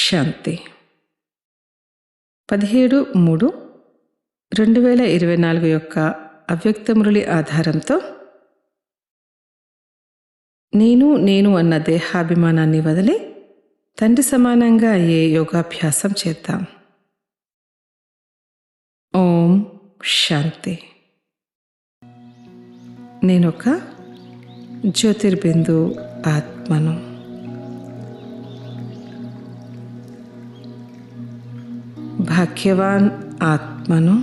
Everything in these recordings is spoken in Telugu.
శాంతి 17/3/2024 యొక్క అవ్యక్త మురళి ఆధారంతో నేను అన్న దేహాభిమానాన్ని వదిలి తండ్రి సమానంగా అయ్యే యోగాభ్యాసం చేద్దాం. ఓం శాంతి. నేనొక జ్యోతిర్బిందు ఆత్మను. భాగ్యవాన్ ఆత్మను.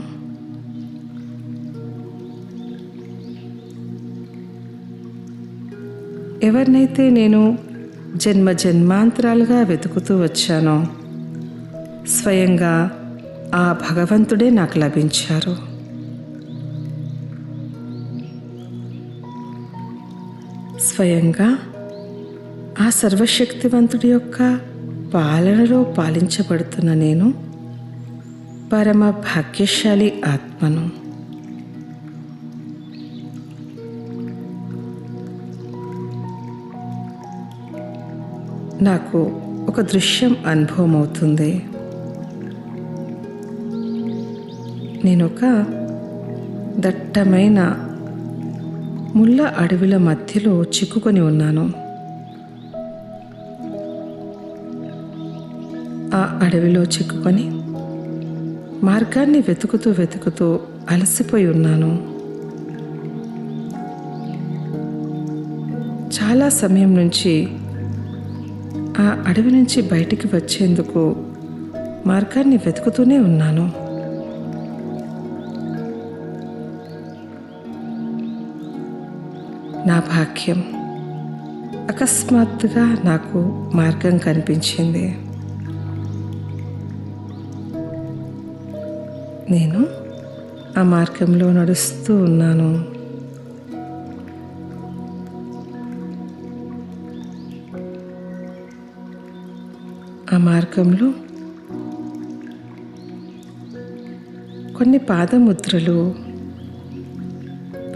ఎవరినైతే నేను జన్మ జన్మాంతరాలుగా వెతుకుతూ వచ్చానో స్వయంగా ఆ భగవంతుడే నాకు లభించారు. స్వయంగా ఆ సర్వశక్తివంతుడి యొక్క పాలనలో పాలించబడుతున్న నేను పరమ భాగ్యశాలి ఆత్మను. నాకు ఒక దృశ్యం అనుభవం అవుతుంది. నేనొక దట్టమైన ముళ్ళ అడవిల మధ్యలో చిక్కుకొని ఉన్నాను. ఆ అడవిలో చిక్కుకొని మార్గాన్ని వెతుకుతూ అలసిపోయి ఉన్నాను. చాలా సమయం నుంచి ఆ అడవి నుంచి బయటికి వచ్చేందుకు మార్గాన్ని వెతుకుతూనే ఉన్నాను. నా భాగ్యం, అకస్మాత్తుగా నాకు మార్గం కనిపించింది. నేను ఆ మార్గంలో నడుస్తూ ఉన్నాను. ఆ మార్గంలో కొన్ని పాదముద్రలు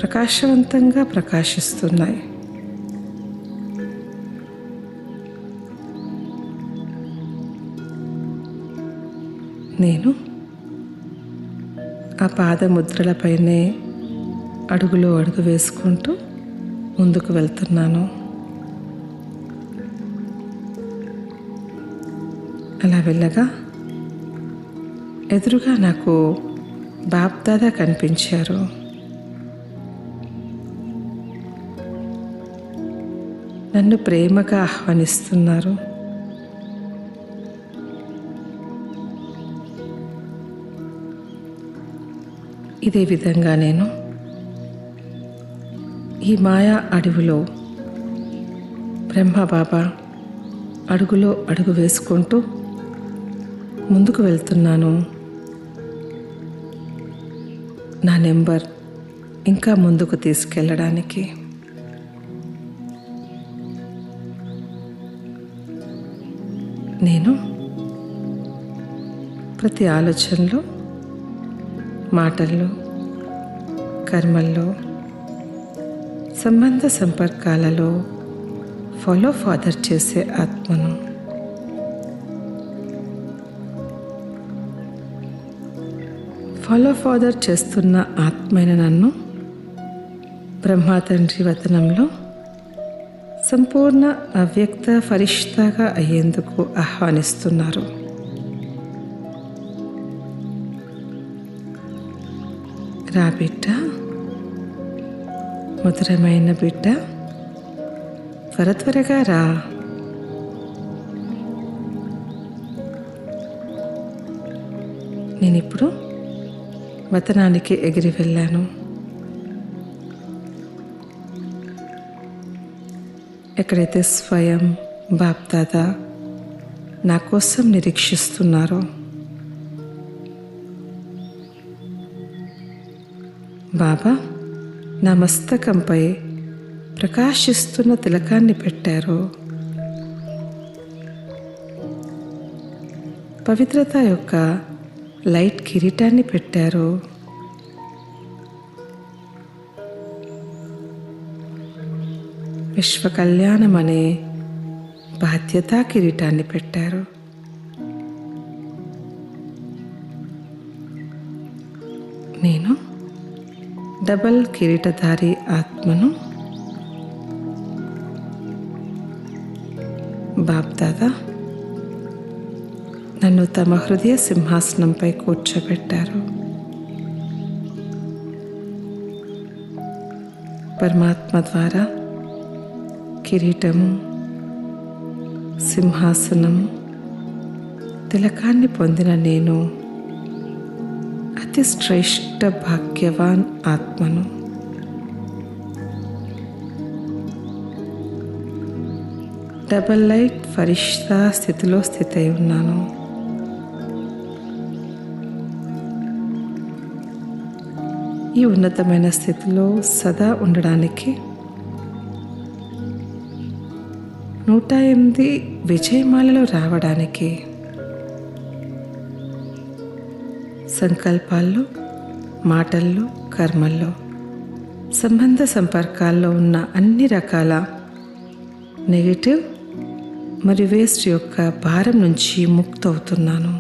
ప్రకాశవంతంగా ప్రకాశిస్తున్నాయి. నేను ఆ పాదముద్రలపైనే అడుగులో అడుగు వేసుకుంటూ ముందుకు వెళ్తున్నాను. అలా వెళ్ళగా ఎదురుగా నాకు బాప్దాదా కనిపించారు. నన్ను ప్రేమగా ఆహ్వానిస్తున్నారు. ఇదే విధంగా నేను ఈ మాయా అడవిలో బ్రహ్మబాబా అడుగులో అడుగు వేసుకుంటూ ముందుకు వెళ్తున్నాను. నా నెంబర్ ఇంకా ముందుకు తీసుకెళ్ళడానికి. నేను ప్రతి ఆలోచనలో, మాటల్లో, కర్మల్లో, సంబంధ సంపర్కాలలో ఫాలో ఫాదర్ చేసే ఆత్మను. ఫాలో ఫాదర్ చేస్తున్న ఆత్మైన నన్ను బ్రహ్మా తండ్రి వతనంలో సంపూర్ణ అవ్యక్త ఫరిష్తాగా అయ్యేందుకు ఆహ్వానిస్తున్నారు. రా బిడ్డ, మధురమైన బిడ్డ, త్వరగా రా. నేనిప్పుడు వతనానికి ఎగిరి వెళ్ళాను. ఎక్కడైతే స్వయం బాప్దాదా నా కోసం నిరీక్షిస్తున్నారో, బాబా నా మస్తకంపై ప్రకాశిస్తున్న తిలకాన్ని పెట్టారు. పవిత్రత యొక్క లైట్ కిరీటాన్ని పెట్టారు. విశ్వ కళ్యాణం అనే బాధ్యతా కిరీటాన్ని పెట్టారు. నేను డబల్ కిరీటధారి ఆత్మను. బాప్దాదా నన్ను తమ హృదయ సింహాసనంపై కూర్చోబెట్టారు. పరమాత్మ ద్వారా కిరీటము, సింహాసనము, తిలకాన్ని పొందిన నేను అతి శ్రేష్ఠ భాగ్యవాన్ ఆత్మను. డబల్ లైట్ ఫరిష్తా స్థితిలో స్థితై ఉన్నాను. ఈ ఉన్నతమైన స్థితిలో సదా ఉండడానికి 108 విజయమాలలో రావడానికి సంకల్పాల్లో, మాటల్లో, కర్మల్లో, సంబంధ సంపర్కాల్లో ఉన్న అన్ని రకాల నెగటివ్ మరియు వేస్ట్ యొక్క భారం నుంచి ముక్తవుతున్నాను.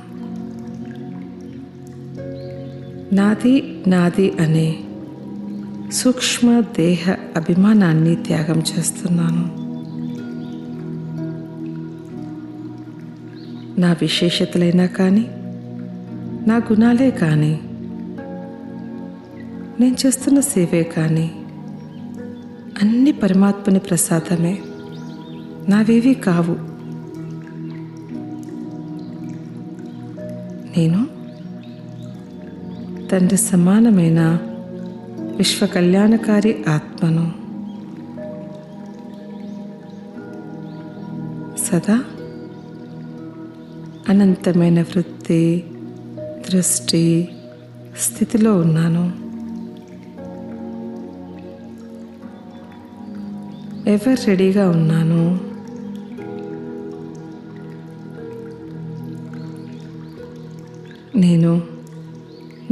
నాది నాది అనే సూక్ష్మ దేహ అభిమానాన్ని త్యాగం చేస్తున్నాను. నా విశేషతలైనా కానీ, నా గుణాలే కానీ, నేను చేస్తున్న సేవే కానీ అన్ని పరమాత్మని ప్రసాదమే, నావేవీ కావు. నేను తండ్రి సమానమైన విశ్వ కళ్యాణకారి ఆత్మను. సదా అనంతమైన వృత్తి, దృష్టి స్థితిలో ఉన్నాను. ఎవర్ రెడీగా ఉన్నాను. నేను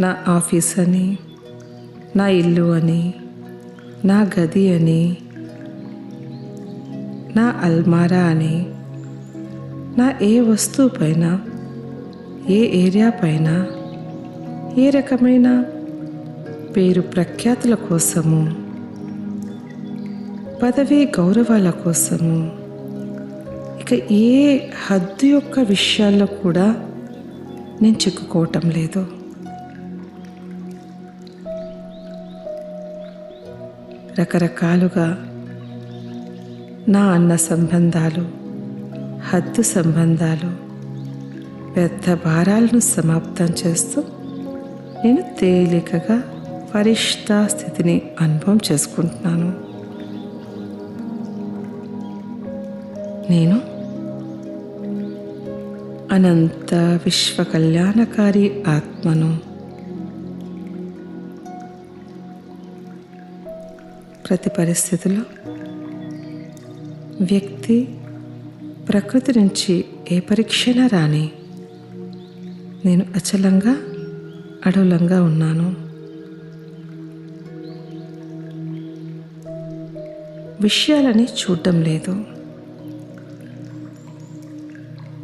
నా ఆఫీస్ అని, నా ఇల్లు అని, నా గది అని, నా అల్మారా అని, నా ఏ వస్తువు పైన, ఏ ఏరియా పైన, ఏ రకమైన పేరు ప్రఖ్యాతుల కోసము, పదవి గౌరవాల కోసము, ఇక ఏ హద్దు యొక్క విషయాల్లో కూడా నేను చిక్కుకోవటం లేదు. రకరకాలుగా నా అన్న సంబంధాలు, హద్దు సంబంధాలు, వ్యర్థ భారాలను సమాప్తం చేస్తూ నేను తేలికగా ఫరిష్తా స్థితిని అనుభవం చేసుకుంటున్నాను. నేను అనంత విశ్వ కళ్యాణకారి ఆత్మను. ప్రతి పరిస్థితిలో వ్యక్తి, ప్రకృతి నుంచి ఏ పరీక్షణ రాని నేను అచలంగా, అడవులంగా ఉన్నాను. విషయాలని చూడటం లేదు.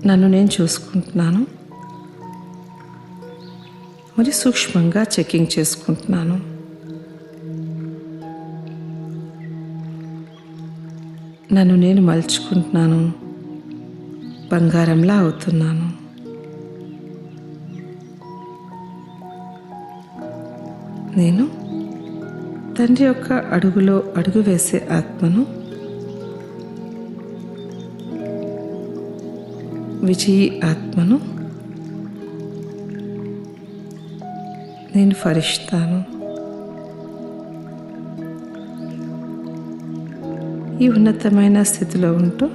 నన్ను నేను చూసుకుంటున్నాను, మరి సూక్ష్మంగా చెకింగ్ చేసుకుంటున్నాను. నన్ను నేను మలుచుకుంటున్నాను, బంగారంలా అవుతున్నాను. నేను తండ్రి యొక్క అడుగులో అడుగు వేసే ఆత్మను. విజయీ ఆత్మను. నేను ఫరిష్తాను. ఈ ఉన్నతమైన స్థితిలో ఉంటూ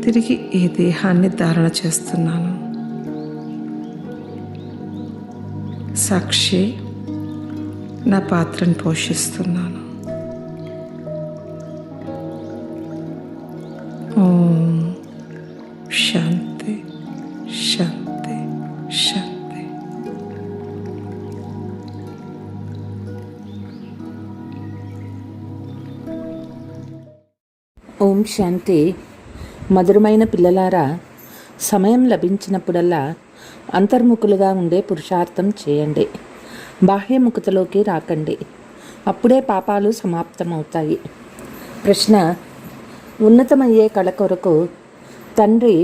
తిరిగి ఈ దేహాన్ని ధారణ చేస్తున్నాను. సాక్షి నా పాత్రను పోషిస్తున్నాను. ఓం శాంతి శాంతి శాంతి. ఓం శాంతి. మధురమైన పిల్లలారా, సమయం లభించినప్పుడల్లా అంతర్ముఖులుగా ఉండే పురుషార్థం చేయండి. బాహ్యముఖతలోకి రాకండి, అప్పుడే పాపాలు సమాప్తమవుతాయి. ప్రశ్న: ఉన్నతమయ్యే కళ కొరకు తండ్రి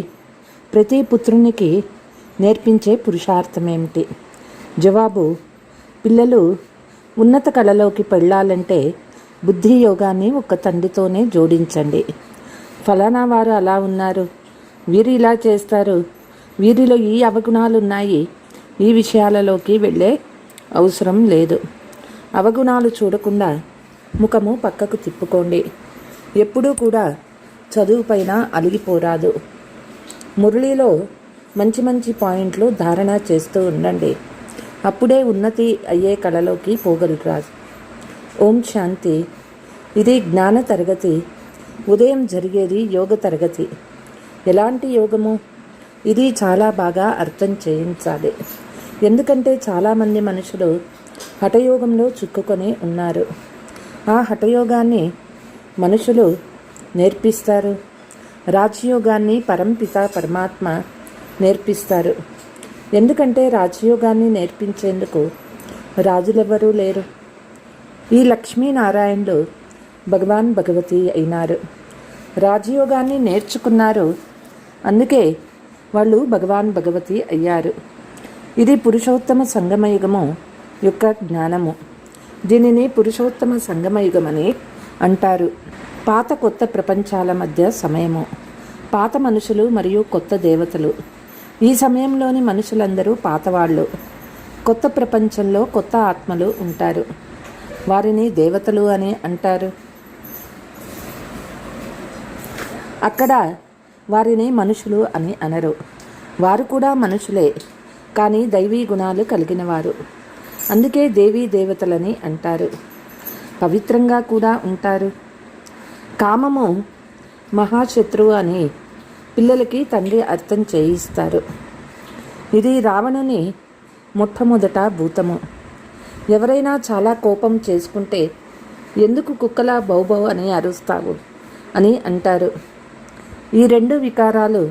ప్రతి పుత్రునికి నేర్పించే పురుషార్థమేమిటి? జవాబు: పిల్లలు ఉన్నత కళలోకి వెళ్ళాలంటే బుద్ధి యోగాన్ని ఒక తండ్రితోనే జోడించండి. ఫలానా వారు అలా ఉన్నారు, వీరు ఇలా చేస్తారు, వీరిలో ఈ అవగుణాలు ఉన్నాయి, ఈ విషయాలలోకి వెళ్ళే అవసరం లేదు. అవగుణాలు చూడకుండా ముఖము పక్కకు తిప్పుకోండి. ఎప్పుడూ కూడా చదువు పైన అలిగిపోరాదు. మురళిలో మంచి మంచి పాయింట్లు ధారణ చేస్తూ ఉండండి. అప్పుడే ఉన్నతి అయ్యే కళలోకి పోగలరాదు. ఓం శాంతి. ఇది జ్ఞాన తరగతి. ఉదయం జరిగేది యోగ తరగతి. ఎలాంటి యోగము? ఇది చాలా బాగా అర్థం చేయించాలి. ఎందుకంటే చాలామంది మనుషులు హఠయోగంలో చిక్కుకొని ఉన్నారు. ఆ హఠయోగాన్ని మనుషులు నేర్పిస్తారు. రాజయోగాన్ని పరంపిత పరమాత్మ నేర్పిస్తారు. ఎందుకంటే రాజయోగాన్ని నేర్పించేందుకు రాజులెవరూ లేరు. ఈ లక్ష్మీనారాయణులు భగవాన్ భగవతి అయినారు. రాజయోగాన్ని నేర్చుకున్నారు, అందుకే వాళ్ళు భగవాన్ భగవతి అయ్యారు. ఇది పురుషోత్తమ సంగమయుగము యొక్క జ్ఞానము. దీనిని పురుషోత్తమ సంగమయుగమని అంటారు. పాత కొత్త ప్రపంచాల మధ్య సమయము. పాత మనుషులు మరియు కొత్త దేవతలు. ఈ సమయంలోని మనుషులందరూ పాతవాళ్ళు. కొత్త ప్రపంచంలో కొత్త ఆత్మలు ఉంటారు. వారిని దేవతలు అని అంటారు. అక్కడ వారిని మనుషులు అని అనరు. వారు కూడా మనుషులే, కానీ దైవీ గుణాలు కలిగిన వారు. అందుకే దేవీ దేవతలని అంటారు. పవిత్రంగా కూడా ఉంటారు. కామము మహాశత్రువు అని పిల్లలకి తండ్రి అర్థం చేయిస్తారు. ఇది రావణుని మొట్టమొదట భూతము. ఎవరైనా చాలా కోపం చేసుకుంటే ఎందుకు కుక్కలా బౌబౌ అని అరుస్తావు అని అంటారు. ఈ రెండు వికారాలు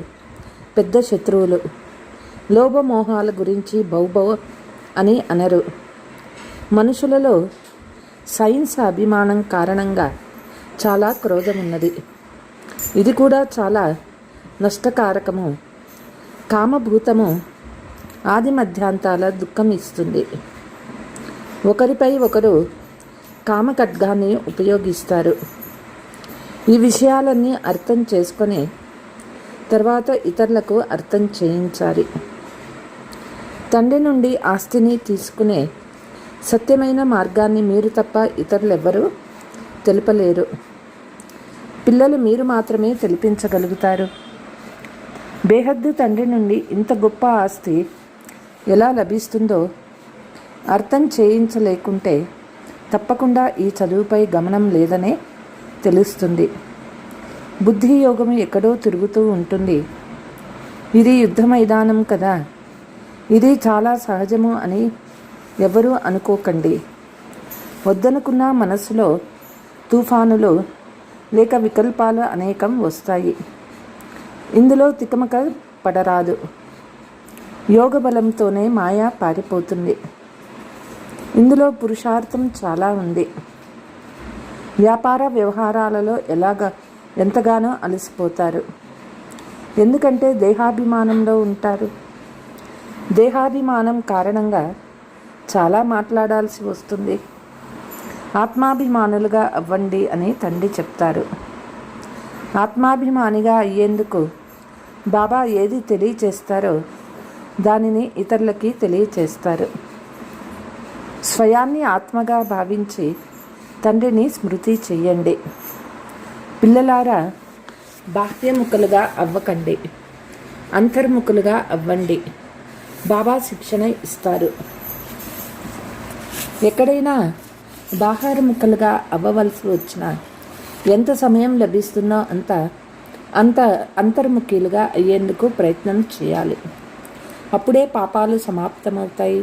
పెద్ద శత్రువులు. లోభమోహాల గురించి బౌబౌ అని అనరు. మనుషులలో సైన్స్ అభిమానం కారణంగా చాలా క్రోధమున్నది. ఇది కూడా చాలా నష్టకారకము. కామభూతము ఆది మధ్యాంతాల దుఃఖం ఇస్తుంది. ఒకరిపై ఒకరు కామఖడ్గాన్ని ఉపయోగిస్తారు. ఈ విషయాలన్నీ అర్థం చేసుకొని తర్వాత ఇతరులకు అర్థం చేయించాలి. తండ్రి నుండి ఆస్తిని తీసుకునే సత్యమైన మార్గాన్ని మీరు తప్ప ఇతరులెవ్వరూ తెలుపలేరు. పిల్లలు మీరు మాత్రమే తెలిపించగలుగుతారు. బేహద్దు తండ్రి నుండి ఇంత గొప్ప ఆస్తి ఎలా లభిస్తుందో అర్థం చేయించలేకుంటే తప్పకుండా ఈ చదువుపై గమనం లేదనే తెలుస్తుంది. బుద్ధి యోగం ఎక్కడో తిరుగుతూ ఉంటుంది. ఇది యుద్ధ మైదానం కదా. ఇది చాలా సహజము అని ఎవరూ అనుకోకండి. వద్దనుకున్న మనస్సులో తుఫానులు లేక వికల్పాలు అనేకం వస్తాయి. ఇందులో తికమక పడరాదు. యోగ బలంతోనే మాయ పారిపోతుంది. ఇందులో పురుషార్థం చాలా ఉంది. వ్యాపార వ్యవహారాలలో ఎంతగానో అలసిపోతారు. ఎందుకంటే దేహాభిమానంలో ఉంటారు. దేహాభిమానం కారణంగా చాలా మాట్లాడాల్సి వస్తుంది. ఆత్మాభిమానులుగా అవ్వండి అని తండ్రి చెప్తారు. ఆత్మాభిమానిగా అయ్యేందుకు బాబా ఏది తెలియచేస్తారో దానిని ఇతరులకి తెలియచేస్తారు. స్వయాన్ని ఆత్మగా భావించి తండ్రిని స్మృతి చెయ్యండి. పిల్లలారా, బాహ్యముఖులుగా అవ్వకండి, అంతర్ముఖులుగా అవ్వండి. బాబా శిక్షణ ఇస్తారు. ఎక్కడైనా బాహ్యముఖులుగా అవ్వవలసి వచ్చినా ఎంత సమయం లభిస్తుందో అంత అంతర్ముఖులుగా అయ్యేందుకు ప్రయత్నం చేయాలి. అప్పుడే పాపాలు సమాప్తమవుతాయి.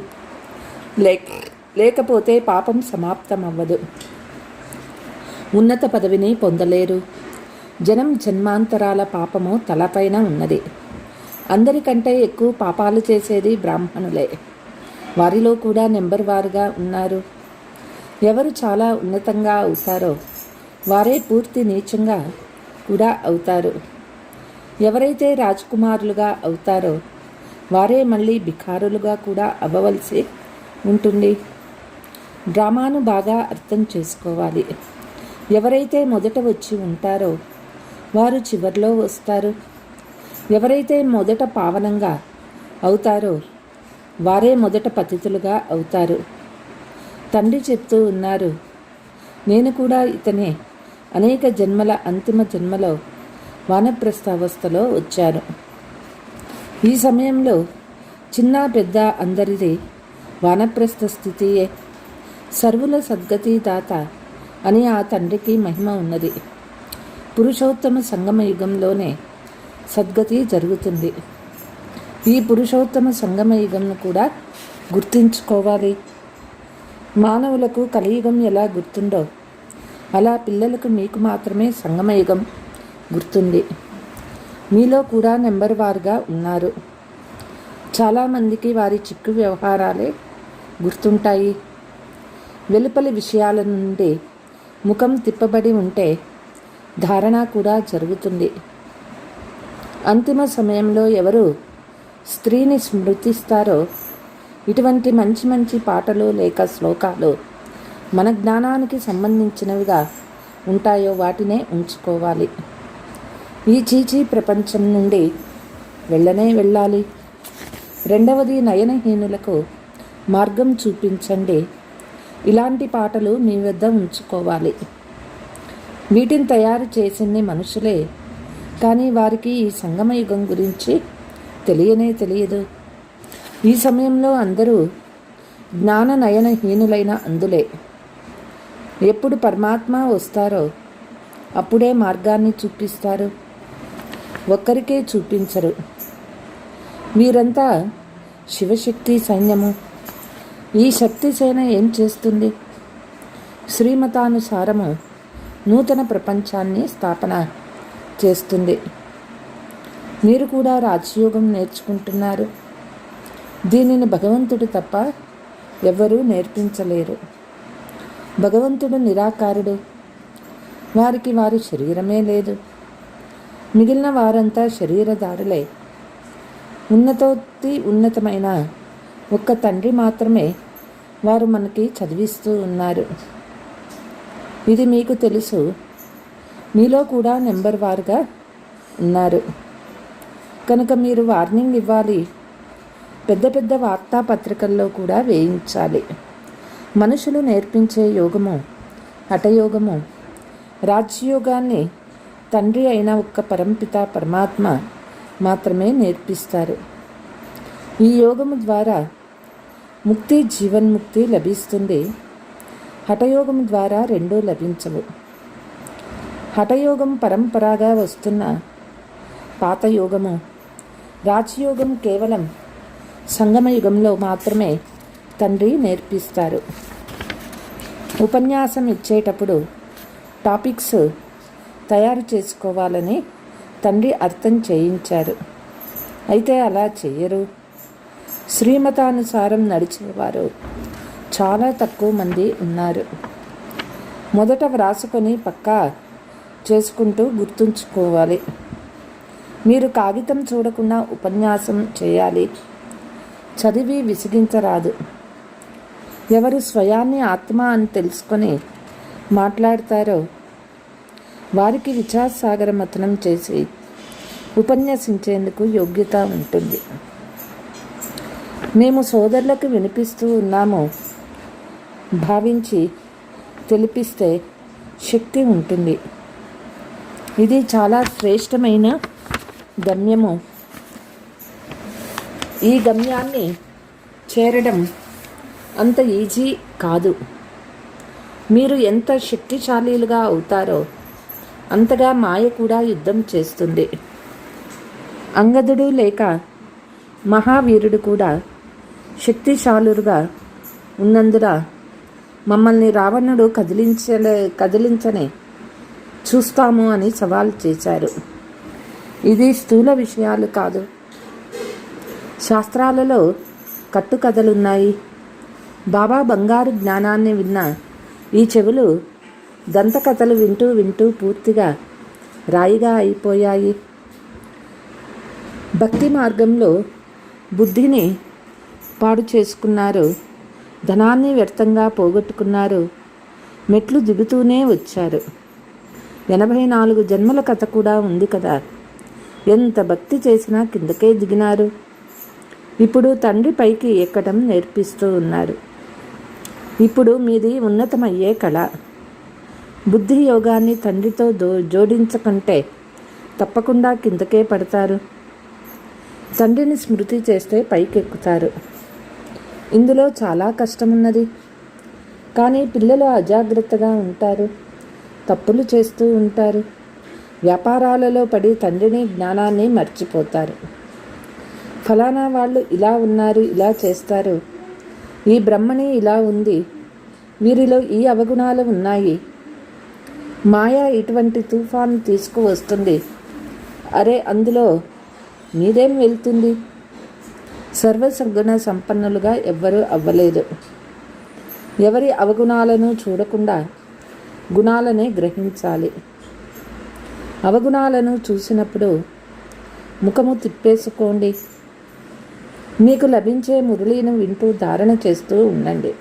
లేకపోతే పాపం సమాప్తమవ్వదు. ఉన్నత పదవిని పొందలేరు. జన్మాంతరాల పాపము తలపైన ఉన్నది. అందరికంటే ఎక్కువ పాపాలు చేసేది బ్రాహ్మణులే. వారిలో కూడా నెంబర్ వారుగా ఉన్నారు. ఎవరు చాలా ఉన్నతంగా అవుతారో వారే పూర్తి నీచంగా కూడా అవుతారు. ఎవరైతే రాజకుమారులుగా అవుతారో వారే మళ్ళీ భికారులుగా కూడా అవ్వవలసి ఉంటుంది. డ్రామాను బాగా అర్థం చేసుకోవాలి. ఎవరైతే మొదట వచ్చి ఉంటారో వారు చివర్లో వస్తారు. ఎవరైతే మొదట పావనంగా అవుతారో వారే మొదట పతితులుగా అవుతారు. తండ్రి చెప్తూ ఉన్నారు, నేను కూడా ఇతనే అనేక జన్మల అంతిమ జన్మలో వానప్రస్థ అవస్థలో వచ్చాను. ఈ సమయంలో చిన్న పెద్ద అందరిది వానప్రస్థ స్థితియే. సర్వుల సద్గతి దాత అని ఆ తండ్రికి మహిమ ఉన్నది. పురుషోత్తమ సంగమ యుగంలోనే సద్గతి జరుగుతుంది. ఈ పురుషోత్తమ సంగమ యుగంను కూడా గుర్తించుకోవాలి. మానవులకు కలియుగం ఎలా గుర్తుందో అలా పిల్లలకు మీకు మాత్రమే సంగమయుగం గుర్తుంది. మీలో కూడా నెంబర్ వారుగా ఉన్నారు. చాలామందికి వారి చిక్కు వ్యవహారాలే గుర్తుంటాయి. వెలుపలి విషయాల నుండి ముఖం తిప్పబడి ఉంటే ధారణ కూడా జరుగుతుంది. అంతిమ సమయంలో ఎవరు స్త్రీని స్మృతిస్తారో ఇటువంటి మంచి మంచి పాటలు లేక శ్లోకాలు మన జ్ఞానానికి సంబంధించినవిగా ఉంటాయో వాటినే ఉంచుకోవాలి. ఈ చీచీ ప్రపంచం నుండి వెళ్ళాలి. రెండవది, నయనహీనులకు మార్గం చూపించండి. ఇలాంటి పాటలు మీ వద్ద ఉంచుకోవాలి. వీటిని తయారు చేసింది మనుషులే, కానీ వారికి ఈ సంగమయుగం గురించి తెలియదు. ఈ సమయంలో అందరూ జ్ఞాన నయనహీనులైన అందులే. ఎప్పుడు పరమాత్మ వస్తారో అప్పుడే మార్గాన్ని చూపిస్తారు. ఒక్కరికే చూపించరు. వీరంతా శివశక్తి సైన్యము. ఈ శక్తి సేన ఏం చేస్తుంది? శ్రీమతానుసారము నూతన ప్రపంచాన్ని స్థాపన చేస్తుంది. మీరు కూడా రాజయోగం నేర్చుకుంటున్నారు. దీనిని భగవంతుడు తప్ప ఎవ్వరూ నేర్పించలేరు. భగవంతుడు నిరాకారుడు. వారికి వారి శరీరమే లేదు. మిగిలిన వారంతా శరీరధారులే. ఉన్నతమైన ఒక్క తండ్రి మాత్రమే వారు మనకి చదివిస్తూ ఉన్నారు. ఇది మీకు తెలుసు. మీలో కూడా నెంబర్ వారుగా ఉన్నారు కనుక మీరు వార్నింగ్ ఇవ్వాలి. పెద్ద పెద్ద వార్తాపత్రికల్లో కూడా వేయించాలి. మనుషులు నేర్పించే యోగము హఠయోగము. రాజయోగాన్ని తండ్రి అయిన ఒక్క పరంపిత పరమాత్మ మాత్రమే నేర్పిస్తారు. ఈ యోగము ద్వారా ముక్తి, జీవన్ముక్తి లభిస్తుంది. హఠయోగం ద్వారా రెండూ లభించవు. హఠయోగం పరంపరగా వస్తున్న పాత యోగము. రాజయోగం కేవలం సంగమయుగంలో మాత్రమే తండ్రి నేర్పిస్తారు. ఉపన్యాసం ఇచ్చేటప్పుడు టాపిక్స్ తయారు చేసుకోవాలని తండ్రి అర్థం చేయించారు. అయితే అలా చేయరు. శ్రీమతానుసారం నడిచేవారు చాలా తక్కువ మంది ఉన్నారు. మొదట వ్రాసుకొని పక్కా చేసుకుంటూ గుర్తుంచుకోవాలి. మీరు కాగితం చూడకుండా ఉపన్యాసం చేయాలి. చదివి విసిగించరాదు. ఎవరు స్వయాన్ని ఆత్మ అని తెలుసుకొని మాట్లాడతారో వారికి విచారసాగర మథనం చేసి ఉపన్యసించేందుకు యోగ్యత ఉంటుంది. మేము సోదరులకు వినిపిస్తూ ఉన్నాము భావించి తెలిపిస్తే శక్తి ఉంటుంది. ఇది చాలా శ్రేష్టమైన గమ్యము. ఈ గమ్యాన్ని చేరడం అంత ఈజీ కాదు. మీరు ఎంత శక్తిశాలీలుగా అవుతారో అంతగా మాయ కూడా యుద్ధం చేస్తుంది. అంగదుడు లేక మహావీరుడు కూడా శక్తిశాలురుగా ఉన్నందున మమ్మల్ని రావణుడు కదిలించని చూస్తాము అని సవాల్ చేశారు. ఇది స్థూల విషయాలు కాదు. శాస్త్రాలలో కట్టుకథలున్నాయి. బాబా బంగారు జ్ఞానాన్ని విన్న ఈ చెవులు దంతకథలు వింటూ వింటూ పూర్తిగా రాయిగా అయిపోయాయి. భక్తి మార్గంలో బుద్ధిని పాడు చేసుకున్నారు, ధనాన్ని వ్యర్థంగా పోగొట్టుకున్నారు, మెట్లు దిగుతూనే వచ్చారు. 84 జన్మల కథ కూడా ఉంది కదా. ఎంత భక్తి చేసినా కిందకే దిగినారు. ఇప్పుడు తండ్రి పైకి ఎక్కడం నేర్పిస్తూ ఉన్నారు. ఇప్పుడు మీది ఉన్నతమయ్యే కళ. బుద్ధి యోగాన్ని తండ్రితో జోడించకుంటే తప్పకుండా కిందకే పడతారు. తండ్రిని స్మృతి చేస్తే పైకెక్కుతారు. ఇందులో చాలా కష్టమున్నది. కానీ పిల్లలు అజాగ్రత్తగా ఉంటారు, తప్పులు చేస్తూ ఉంటారు. వ్యాపారాలలో పడి తండ్రిని జ్ఞానాన్ని మర్చిపోతారు. ఫలానా వాళ్ళు ఇలా ఉన్నారు, ఇలా చేస్తారు, ఈ బ్రహ్మని ఇలా ఉంది, వీరిలో ఈ అవగుణాలు ఉన్నాయి, మాయ ఇటువంటి తుఫాను తీసుకువస్తుంది, అరే అందులో మీదేం వెళ్తుంది? సర్వసగుణ సంపన్నులుగా ఎవ్వరూ అవ్వలేదు. ఎవరి అవగుణాలను చూడకుండా గుణాలనే గ్రహించాలి. అవగుణాలను చూసినప్పుడు ముఖము తిప్పేసుకోండి. మీకు లభించే మురళిని వింటూ ధారణ చేస్తూ ఉండండి.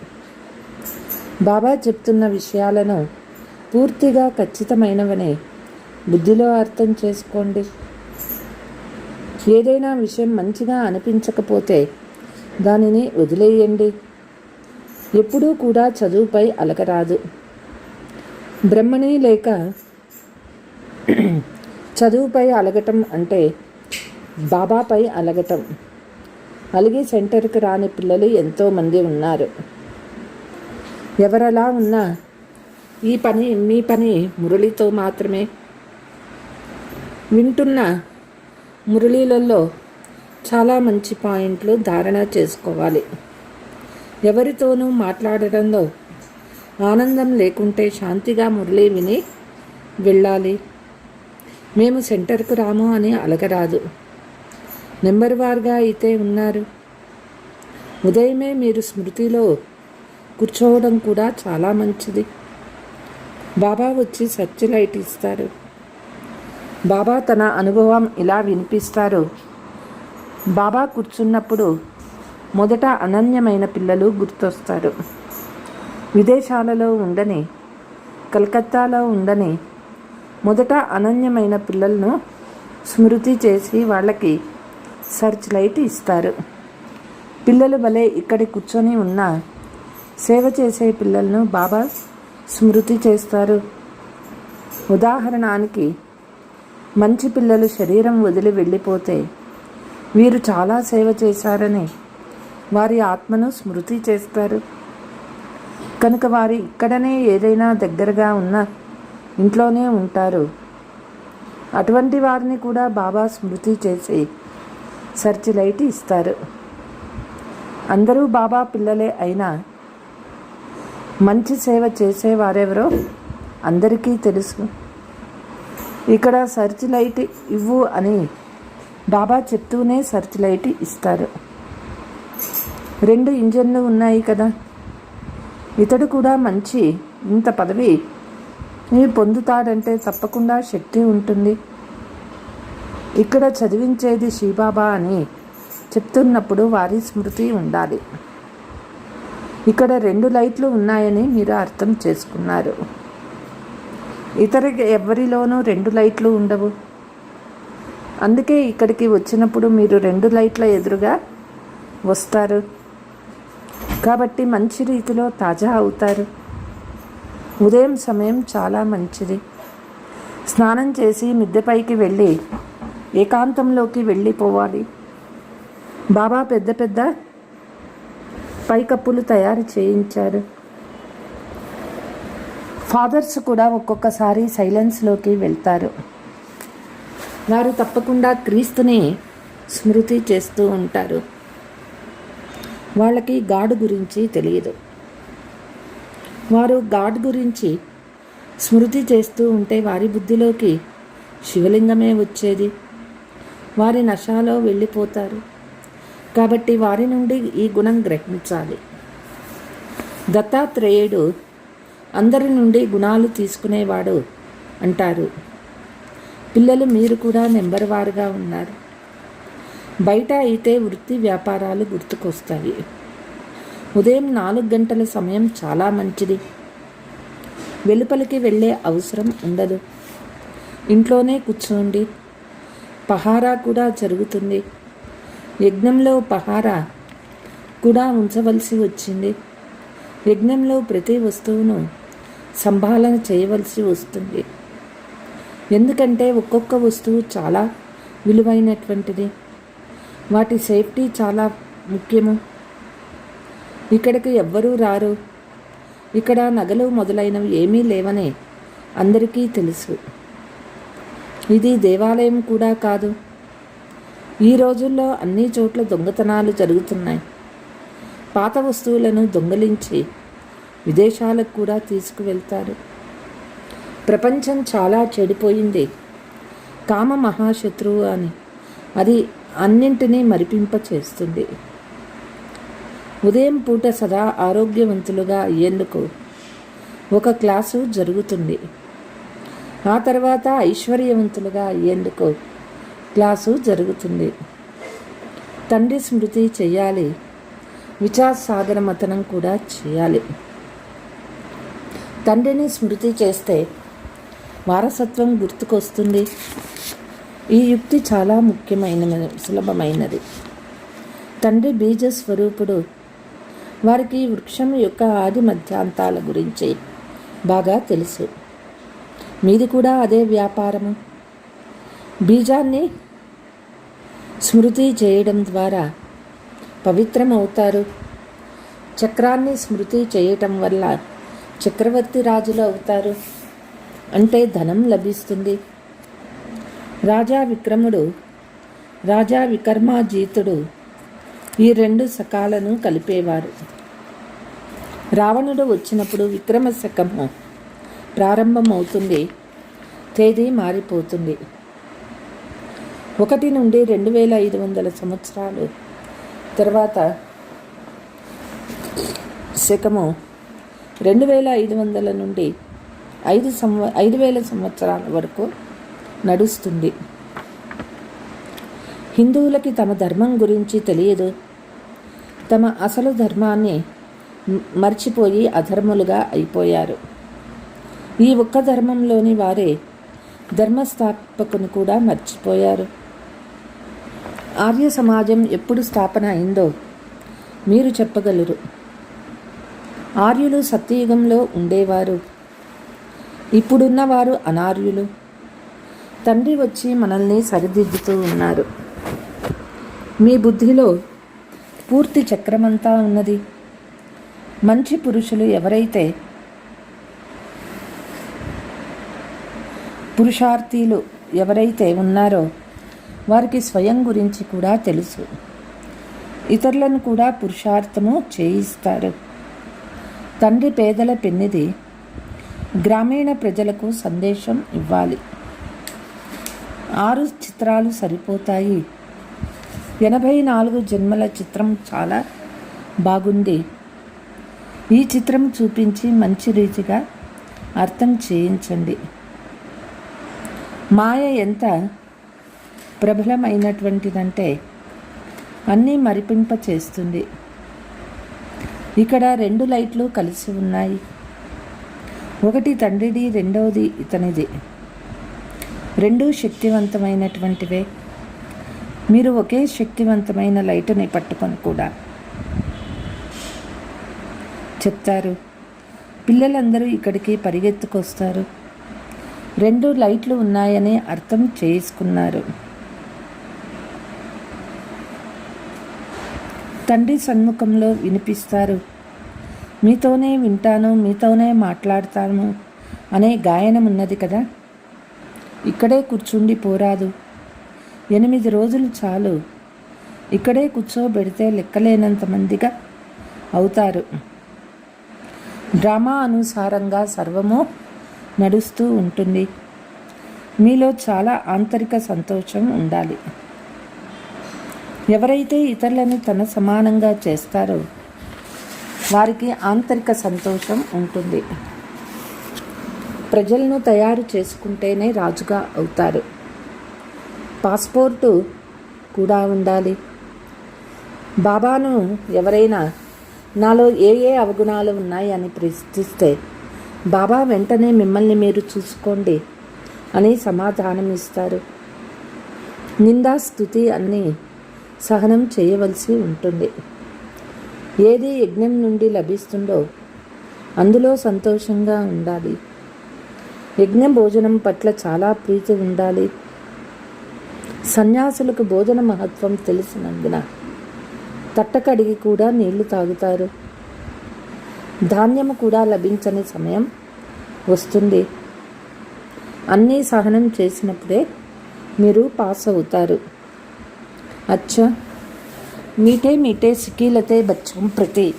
బాబా చెప్తున్న విషయాలను పూర్తిగా ఖచ్చితమైనవని బుద్ధిలో అర్థం చేసుకోండి. ఏదైనా విషయం మంచిగా అనిపించకపోతే దానిని వదిలేయండి. ఎప్పుడూ కూడా చదువుపై అలగరాదు. బ్రహ్మని లేక చదువుపై అలగటం అంటే బాబాపై అలగటం. అలిగి సెంటర్కి రాని పిల్లలు ఎంతోమంది ఉన్నారు. ఎవరలా ఉన్నా మీ పని మురళితో మాత్రమే. వింటున్న మురళీలలో చాలా మంచి పాయింట్లు ధారణ చేసుకోవాలి. ఎవరితోనూ మాట్లాడడంలో ఆనందం లేకుంటే శాంతిగా మురళి విని వెళ్ళాలి. మేము సెంటర్కు రాము అని అలగరాదు. నెంబర్ వార్గా అయితే ఉన్నారు. ఉదయమే మీరు స్మృతిలో కూర్చోవడం కూడా చాలా మంచిది. బాబా వచ్చి సర్చ్ లైట్ ఇస్తారు. బాబా తన అనుభవం ఇలా వినిపిస్తారు. బాబా కూర్చున్నప్పుడు మొదట అనన్యమైన పిల్లలు గుర్తొస్తారు. విదేశాలలో ఉండని, కలకత్తాలో ఉండని మొదట అనన్యమైన పిల్లలను స్మృతి చేసి వాళ్ళకి సర్చ్ లైట్ ఇస్తారు. పిల్లలు భలే ఇక్కడ కూర్చొని ఉన్న సేవ చేసే పిల్లలను బాబా స్మృతి చేస్తారు. ఉదాహరణకి మంచి పిల్లలు శరీరం వదిలి వెళ్ళిపోతే వీరు చాలా సేవ చేశారని వారి ఆత్మను స్మృతి చేస్తారు. కనుక వారి ఇక్కడనే ఏదైనా దగ్గరగా ఉన్న ఇంట్లోనే ఉంటారు. అటువంటి వారిని కూడా బాబా స్మృతి చేసి సర్చ్ లైట్ ఇస్తారు. అందరూ బాబా పిల్లలే అయినా మంచి సేవ చేసేవారెవరో అందరికీ తెలుసు. ఇక్కడ సర్చ్ లైట్ ఇవ్వు అని బాబా చెప్తూనే సర్చ్ లైట్ ఇస్తారు. 2 ఇంజన్లు ఉన్నాయి కదా. ఇతడు కూడా మంచి ఇంత పదవి పొందుతాడంటే తప్పకుండా శక్తి ఉంటుంది. ఇక్కడ చదివించేది శ్రీబాబా అని చెప్తున్నప్పుడు వారి స్మృతి ఉండాలి. ఇక్కడ 2 లైట్లు ఉన్నాయని మీరు అర్థం చేసుకున్నారు. ఇతర ఎవరిలోనూ 2 లైట్లు ఉండవు. అందుకే ఇక్కడికి వచ్చినప్పుడు మీరు 2 లైట్ల ఎదురుగా వస్తారు. కాబట్టి మంచి రీతిలో తాజా అవుతారు. ఉదయం సమయం చాలా మంచిది. స్నానం చేసి మిద్దెపైకి వెళ్ళి ఏకాంతంలోకి వెళ్ళిపోవాలి. బాబా పెద్ద పెద్ద పైకప్పులు తయారు చేయించారు. ఫాదర్స్ కూడా ఒక్కొక్కసారి సైలెన్స్లోకి వెళ్తారు. వారు తప్పకుండా క్రీస్తుని స్మృతి చేస్తూ ఉంటారు. వాళ్ళకి గాడ్ గురించి తెలియదు. వారు గాడ్ గురించి స్మృతి చేస్తూ ఉంటే వారి బుద్ధిలోకి శివలింగమే వచ్చేది. వారి నశాలో వెళ్ళిపోతారు. కాబట్టి వారి నుండి ఈ గుణం గ్రహించాలి. దత్తాత్రేయుడు అందరి నుండి గుణాలు తీసుకునేవాడు అంటారు. పిల్లలు మీరు కూడా నెంబర్ వారుగా ఉన్నారు. బయట అయితే వృత్తి వ్యాపారాలు గుర్తుకొస్తాయి. ఉదయం 4 గంటల సమయం చాలా మంచిది. వెలుపలికి వెళ్ళే అవసరం ఉండదు. ఇంట్లోనే కూర్చోండి. పహారా కూడా జరుగుతుంది. యజ్ఞంలో పహారా కూడా ఉంచవలసి వచ్చింది. యజ్ఞంలో ప్రతి వస్తువును సంభాళన చేయవలసి వస్తుంది. ఎందుకంటే ఒక్కొక్క వస్తువు చాలా విలువైనటువంటిది. వాటి సేఫ్టీ చాలా ముఖ్యము. ఇక్కడికి ఎవ్వరూ రారు. ఇక్కడ నగలు మొదలైనవి ఏమీ లేవని అందరికీ తెలుసు. ఇది దేవాలయం కూడా కాదు. ఈ రోజుల్లో అన్ని చోట్ల దొంగతనాలు జరుగుతున్నాయి. పాత వస్తువులను దొంగలించి విదేశాలకు కూడా తీసుకువెళ్తారు. ప్రపంచం చాలా చెడిపోయింది. కామ మహాశత్రువు అని అది అన్నింటినీ మరిపింపచేస్తుంది. ఉదయం పూట సదా ఆరోగ్యవంతులుగా అయ్యేందుకు ఒక క్లాసు జరుగుతుంది. ఆ తర్వాత ఐశ్వర్యవంతులుగా అయ్యేందుకు క్లాసు జరుగుతుంది. తండ్రి స్మృతి చేయాలి. విచార్ సాగర మథనం కూడా చేయాలి. తండ్రిని స్మృతి చేస్తే వారసత్వం గుర్తుకొస్తుంది. ఈ యుక్తి చాలా సులభమైనది. తండ్రి బీజ స్వరూపుడు. వారికి వృక్షం యొక్క ఆది మధ్యాంతాల గురించి బాగా తెలుసు. మీది కూడా అదే వ్యాపారము. బీజాన్ని స్మృతి చేయడం ద్వారా పవిత్రమవుతారు. చక్రాన్ని స్మృతి చేయటం వల్ల చక్రవర్తి రాజులు అవుతారు. అంటే ధనం లభిస్తుంది. రాజా విక్రముడు, రాజా వికర్మాజీతుడు ఈ 2 శకాలను కలిపేవారు. రావణుడు వచ్చినప్పుడు విక్రమ శకము ప్రారంభమవుతుంది. తేదీ మారిపోతుంది. 1 నుండి 2500 సంవత్సరాలు తర్వాత శకము 2500 నుండి 5000 సంవత్సరాల వరకు నడుస్తుంది. హిందువులకి తమ ధర్మం గురించి తెలియదు. తమ అసలు ధర్మాన్ని మర్చిపోయి అధర్ములుగా అయిపోయారు. ఈ ఒక్క ధర్మంలోని వారే ధర్మస్థాపకుని కూడా మర్చిపోయారు. ఆర్య సమాజం ఎప్పుడు స్థాపన అయిందో మీరు చెప్పగలరు. ఆర్యులు సత్యయుగంలో ఉండేవారు. ఇప్పుడున్నవారు అనార్యులు. తండ్రి వచ్చి మనల్ని సరిదిద్దుతూ ఉన్నారు. మీ బుద్ధిలో పూర్తి చక్రమంతా ఉన్నది. మంచి పురుషులు ఎవరైతే పురుషార్థీలు ఎవరైతే ఉన్నారో వారికి స్వయం గురించి కూడా తెలుసు. ఇతరులను కూడా పురుషార్థము చేయిస్తారు. తండ్రి పేదల పెన్నిది. గ్రామీణ ప్రజలకు సందేశం ఇవ్వాలి. 6 చిత్రాలు సరిపోతాయి. 84 జన్మల చిత్రం చాలా బాగుంది. ఈ చిత్రం చూపించి మంచి రీతిగా అర్థం చేయించండి. మాయ ఎంత ప్రబలమైనటువంటిదంటే అన్నీ మరిపింప చేస్తుంది. ఇక్కడ 2 లైట్లు కలిసి ఉన్నాయి. ఒకటి తండ్రిది, రెండవది ఇతనిది. 2 శక్తివంతమైనటువంటివే. మీరు ఒకే శక్తివంతమైన లైటుని పట్టుకొని కూడా చెప్తారు. పిల్లలందరూ ఇక్కడికి పరిగెత్తుకొస్తారు. 2 లైట్లు ఉన్నాయని అర్థం చేసుకున్నారు. తండ్రి సన్ముఖంలో వినిపిస్తారు. మీతోనే వింటాను, మీతోనే మాట్లాడతాను అనే గాయనం ఉన్నది కదా. ఇక్కడే కూర్చుండి పోరాదు. 8 రోజులు చాలు. ఇక్కడే కూర్చోబెడితే లెక్కలేనంత మందిగా అవుతారు. డ్రామా అనుసారంగా సర్వము నడుస్తూ ఉంటుంది. మీలో చాలా ఆంతరిక సంతోషం ఉండాలి. ఎవరైతే ఇతరులను తన సమానంగా చేస్తారో వారికి ఆంతరిక సంతోషం ఉంటుంది. ప్రజలను తయారు చేసుకుంటేనే రాజుగా అవుతారు. పాస్పోర్టు కూడా ఉండాలి. బాబాను ఎవరైనా నాలో ఏ అవగుణాలు ఉన్నాయని ప్రశ్నిస్తే బాబా వెంటనే మిమ్మల్ని మీరు చూసుకోండి అని సమాధానం ఇస్తారు. నిందా స్తుతి అన్నీ సహనం చేయవలసి ఉంటుంది. ఏది యజ్ఞం నుండి లభిస్తుందో అందులో సంతోషంగా ఉండాలి. యజ్ఞ భోజనం పట్ల చాలా ప్రీతి ఉండాలి. సన్యాసులకు భోజన మహత్వం తెలిసినందున తట్టకడిగి కూడా నీళ్లు తాగుతారు. ధాన్యము కూడా లభించని సమయం వస్తుంది. అన్నీ సహనం చేసినప్పుడే మీరు పాస్ అవుతారు. अच्छा, मीठे मीठे सिकीलते बच्चों प्रति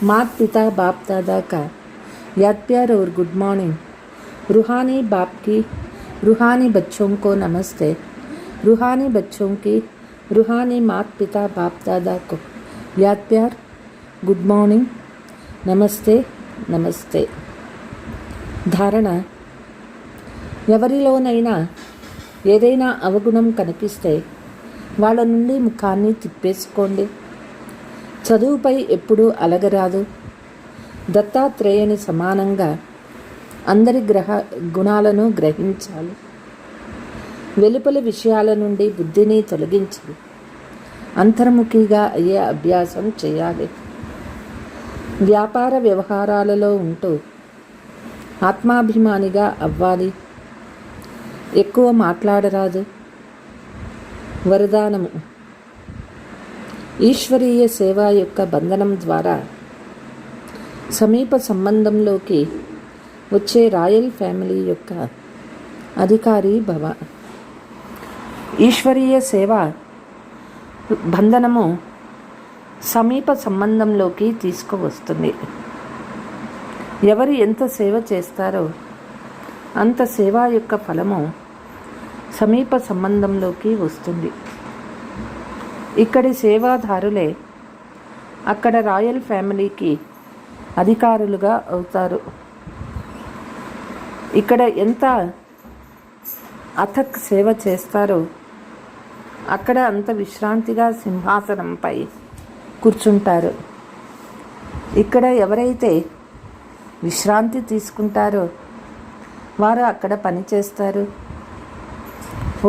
माता पिता बाप दादा का याद प्यार और गुड मॉर्निंग. रूहानी बाप की रूहानी बच्चों को नमस्ते. रूहानी बच्चों की रूहानी माता पिता बाप दादा को याद प्यार, गुड मॉर्निंग, నమస్తే నమస్తే. ధారణ: ఎవరిలోనైనా ఏదైనా అవగుణం కనిపిస్తే వాళ్ళ నుండి ముఖాన్ని తిప్పేసుకోండి. చదువుపై ఎప్పుడూ అలగరాదు. దత్తాత్రేయుని సమానంగా అందరి గుణాలను గ్రహించాలి. వెలుపలి విషయాల నుండి బుద్ధిని తొలగించి అంతర్ముఖిగా అయ్యే అభ్యాసం చేయాలి. వ్యాపార వ్యవహారాలలో ఉంటూ ఆత్మాభిమానిగా అవ్వాలి. ఎక్కువ మాట్లాడరాదు. వరదానము: ఈశ్వరీయ సేవ యొక్క బంధనం ద్వారా సమీప సంబంధంలోకి వచ్చే రాయల్ ఫ్యామిలీ యొక్క అధికారి భవ. ఈశ్వరీయ సేవ బంధనము సమీప సంబంధంలోకి తీసుకువస్తుంది. ఎవరు ఎంత సేవ చేస్తారో అంత సేవ యొక్క ఫలము సమీప సంబంధంలోకి వస్తుంది. ఇక్కడి సేవాదారులే అక్కడ రాయల్ ఫ్యామిలీకి అధికారులుగా అవుతారు. ఇక్కడ ఎంత అథక్ సేవ చేస్తారో అక్కడ అంత విశ్రాంతిగా సింహాసనంపై కూర్చుంటారు. ఇక్కడ ఎవరైతే విశ్రాంతి తీసుకుంటారో వారు అక్కడ పనిచేస్తారు.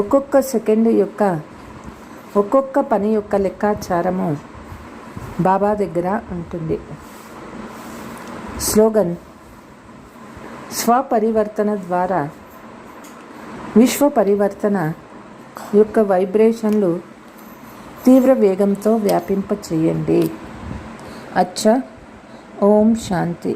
ఒక్కొక్క సెకండ్ యొక్క ఒక్కొక్క పని యొక్క లెక్కాచారము బాబా దగ్గర ఉంటుంది. స్లోగన్: స్వపరివర్తన ద్వారా విశ్వ పరివర్తన యొక్క వైబ్రేషన్లు తీవ్ర వేగంతో వ్యాపింప చేయండి. అచ్చా, ఓం శాంతి.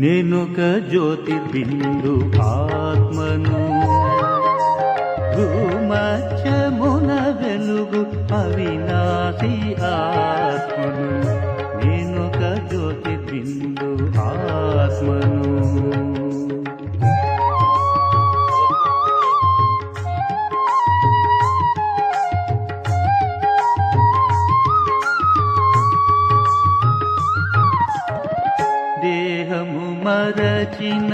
నేనొక జ్యోతిర్బిందు ఆత్మను, భూమధ్యమున వెలుగు అవినాశి ఆత్మను. నేనొక జ్యోతిర్బిందు ఆత్మను. దేహము మరచిన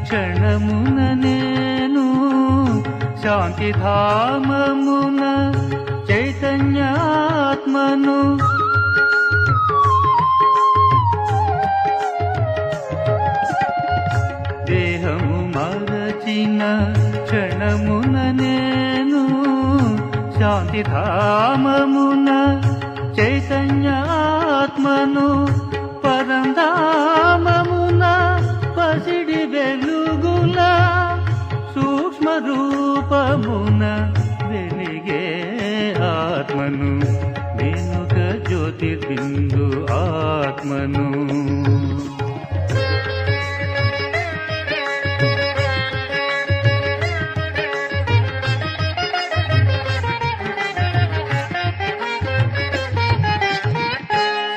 క్షణమున నేను శాంతిధామమున చైతన్యాత్మను. దేహము మరచిన క్షణమున నేను శాంతిధామమున చైతన్యాత్మను. పరంధామమున పసిడి వెలుగుల సూక్ష్మ రూపమున వెలిగే ఆత్మను. నేనొక జ్యోతిర్బిందు ఆత్మను.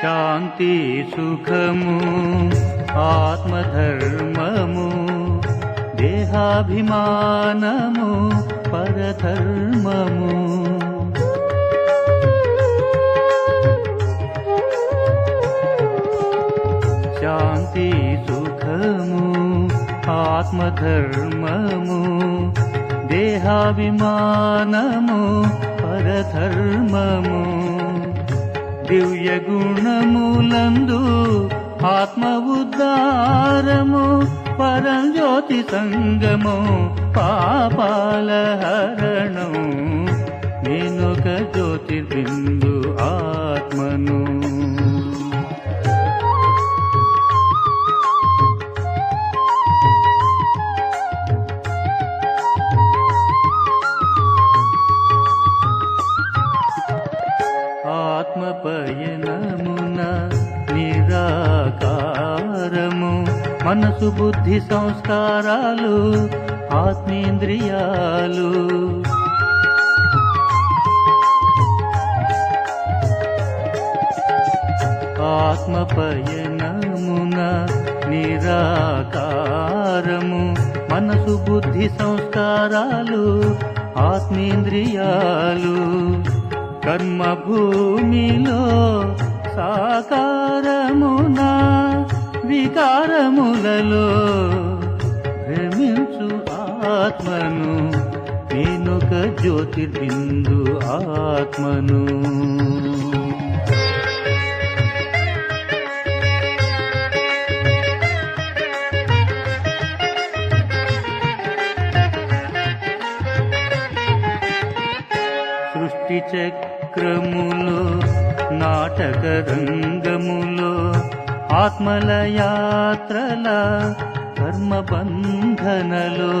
శాంతి సుఖము ఆత్మధర్మము దేహాభిమానము పరధర్మము. శాంతి సుఖము ఆత్మధర్మము దేహాభిమానము పరధర్మము. దివ్య గుణములందు ఆత్మ ఉద్ధారము పరంజ్యోతి సంగము పాపాల హరణం. నేనొక జ్యోతిర్బిందు ఆత్మను. ఆత్మపయనమున నిరాకారము మనసు బుద్ధి సంస్కారాలు ఆత్మేంద్రియాలు. ఆత్మపయనమున నిరాకారము మనసు బుద్ధి సంస్కారాలు ఆత్మేంద్రియాలు. కర్మభూమిలో సాకారమున వికారములలో భ్రమించు ఆత్మను. నేనొక జ్యోతిర్బిందు ఆత్మను. సృష్టి చక్రములో నాటక రంగములో ఆత్మల యాత్రల కర్మబంధనలో.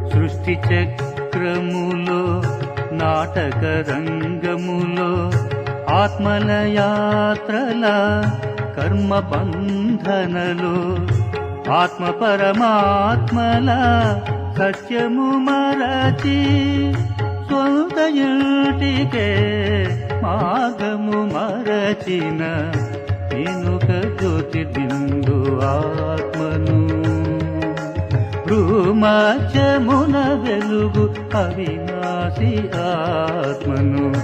సృష్టి చక్రములో నాటక రంగములో ఆత్మల యాత్రల కర్మబంధనలో. ఆత్మ పరమాత్మల సత్యము మరచి సొంత ఇంటికే మార్గము మరచిన నేనొక జ్యోతిర్బిందు ఆత్మను. భ్రూమధ్యమున వెలుగు అవినాశి ఆత్మను.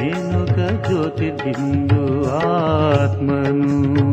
నేనొక జ్యోతిర్బిందు ఆత్మను.